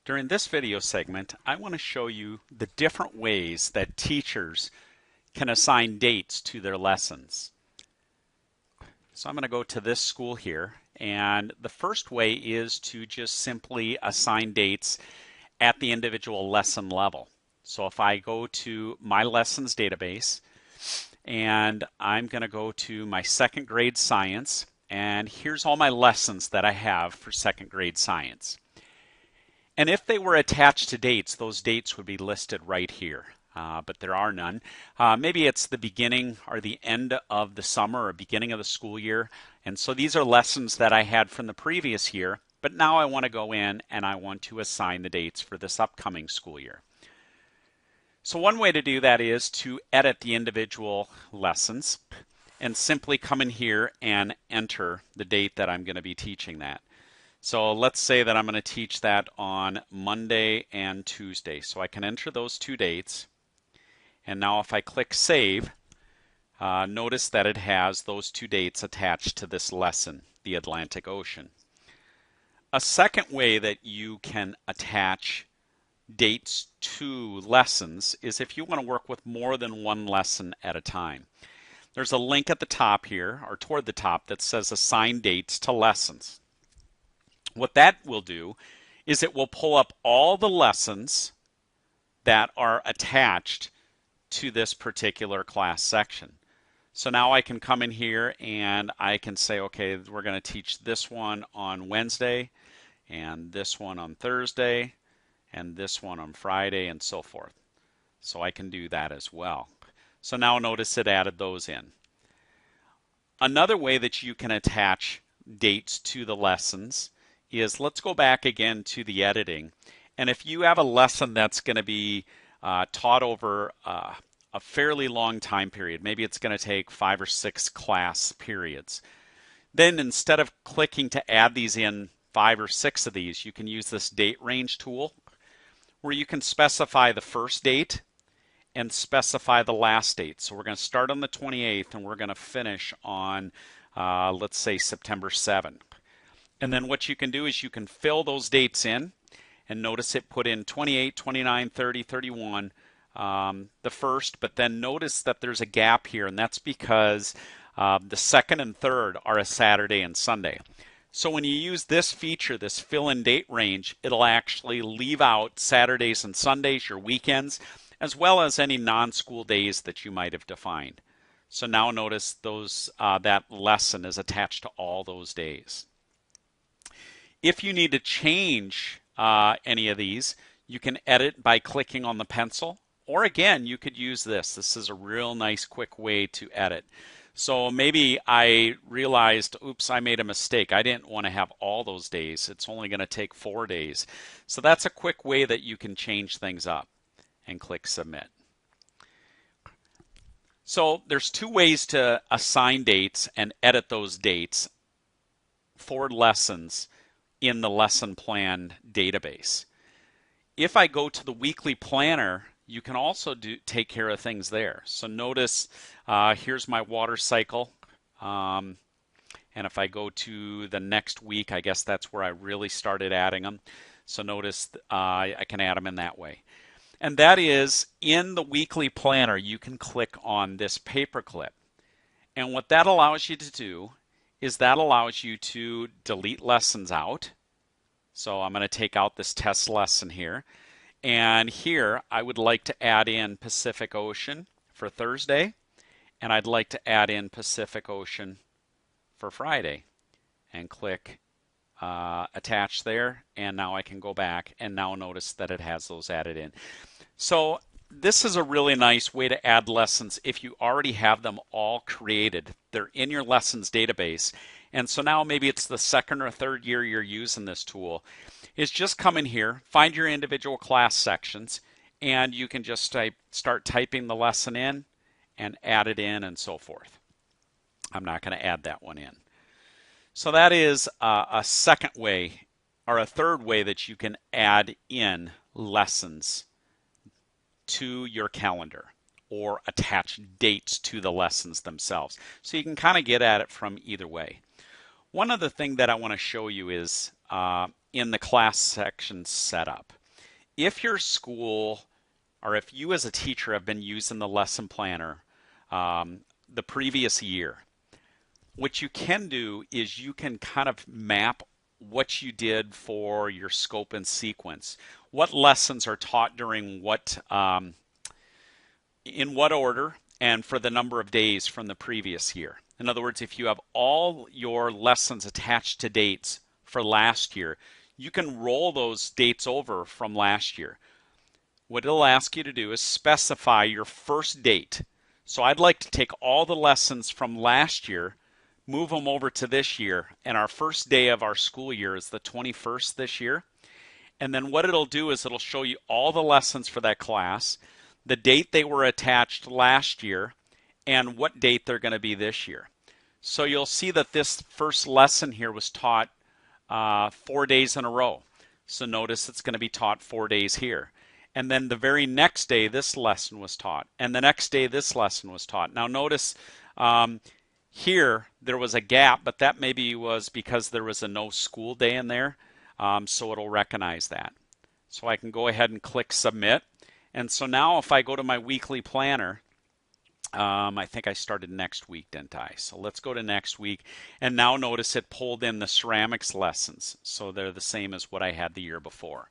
During this video segment, I want to show you the different ways that teachers can assign dates to their lessons. So I'm going to go to this school here, and the first way is to just simply assign dates at the individual lesson level. So if I go to my lessons database, and I'm going to go to my second grade science, and here's all my lessons that I have for second grade science. And if they were attached to dates, those dates would be listed right here, but there are none. Maybe it's the beginning or the end of the summer or beginning of the school year. And so these are lessons that I had from the previous year, but now I want to go in and I want to assign the dates for this upcoming school year. So one way to do that is to edit the individual lessons and simply come in here and enter the date that I'm going to be teaching that. So let's say that I'm going to teach that on Monday and Tuesday. So I can enter those two dates. And now if I click Save, notice that it has those two dates attached to this lesson, the Atlantic Ocean. A second way that you can attach dates to lessons is if you want to work with more than one lesson at a time. There's a link at the top here, or toward the top, that says Assign Dates to Lessons. What that will do is it will pull up all the lessons that are attached to this particular class section. So now I can come in here and I can say, okay, we're going to teach this one on Wednesday, and this one on Thursday, and this one on Friday, and so forth. So I can do that as well. So now notice it added those in. Another way that you can attach dates to the lessons is, let's go back again to the editing. And if you have a lesson that's going to be taught over a fairly long time period, maybe it's going to take 5 or 6 class periods, then instead of clicking to add these in 5 or 6 of these, you can use this date range tool where you can specify the first date and specify the last date. So we're going to start on the 28th and we're going to finish on, let's say, September 7th. And then what you can do is you can fill those dates in, and notice it put in 28, 29, 30, 31, the first, but then notice that there's a gap here, and that's because the second and third are a Saturday and Sunday. So when you use this feature, this fill-in date range, it'll actually leave out Saturdays and Sundays, your weekends, as well as any non-school days that you might have defined. So now notice those that lesson is attached to all those days. If you need to change any of these, you can edit by clicking on the pencil, or again, you could use this. This is a real nice quick way to edit. So maybe I realized, oops, I made a mistake. I didn't want to have all those days. It's only going to take 4 days. So that's a quick way that you can change things up, and click Submit. So there's 2 ways to assign dates and edit those dates for lessons in the lesson plan database. If I go to the weekly planner, you can also take care of things there. So notice here's my water cycle. And if I go to the next week, I guess that's where I really started adding them. So notice I can add them in that way. And that is, in the weekly planner, you can click on this paperclip. And what that allows you to do is that allows you to delete lessons out. So I'm going to take out this test lesson here. And here I would like to add in Pacific Ocean for Thursday. And I'd like to add in Pacific Ocean for Friday. And click Attach there. And now I can go back and now notice that it has those added in. So this is a really nice way to add lessons if you already have them all created. They're in your lessons database. And so now maybe it's the second or third year you're using this tool. Is just come in here, find your individual class sections, and you can just start typing the lesson in and add it in and so forth. I'm not going to add that one in. So that is a second way, or a third way, that you can add in lessons to your calendar or attach dates to the lessons themselves. So you can kind of get at it from either way. One other thing that I want to show you is in the class section setup. If your school, or if you as a teacher have been using the lesson planner the previous year, what you can do is you can kind of map what you did for your scope and sequence. What lessons are taught during what, in what order, and for the number of days from the previous year. In other words, if you have all your lessons attached to dates for last year, you can roll those dates over from last year. What it'll ask you to do is specify your first date. So I'd like to take all the lessons from last year, move them over to this year, and our first day of our school year is the 21st this year. And then what it'll do is it'll show you all the lessons for that class, the date they were attached last year, and what date they're going to be this year. So you'll see that this first lesson here was taught 4 days in a row. So notice it's going to be taught 4 days here. And then the very next day this lesson was taught, and the next day this lesson was taught. Now notice here there was a gap, but that maybe was because there was a no school day in there, so it'll recognize that. So I can go ahead and click submit. And so now if I go to my weekly planner, I think I started next week, didn't I? So let's go to next week. And now notice it pulled in the ceramics lessons. So they're the same as what I had the year before.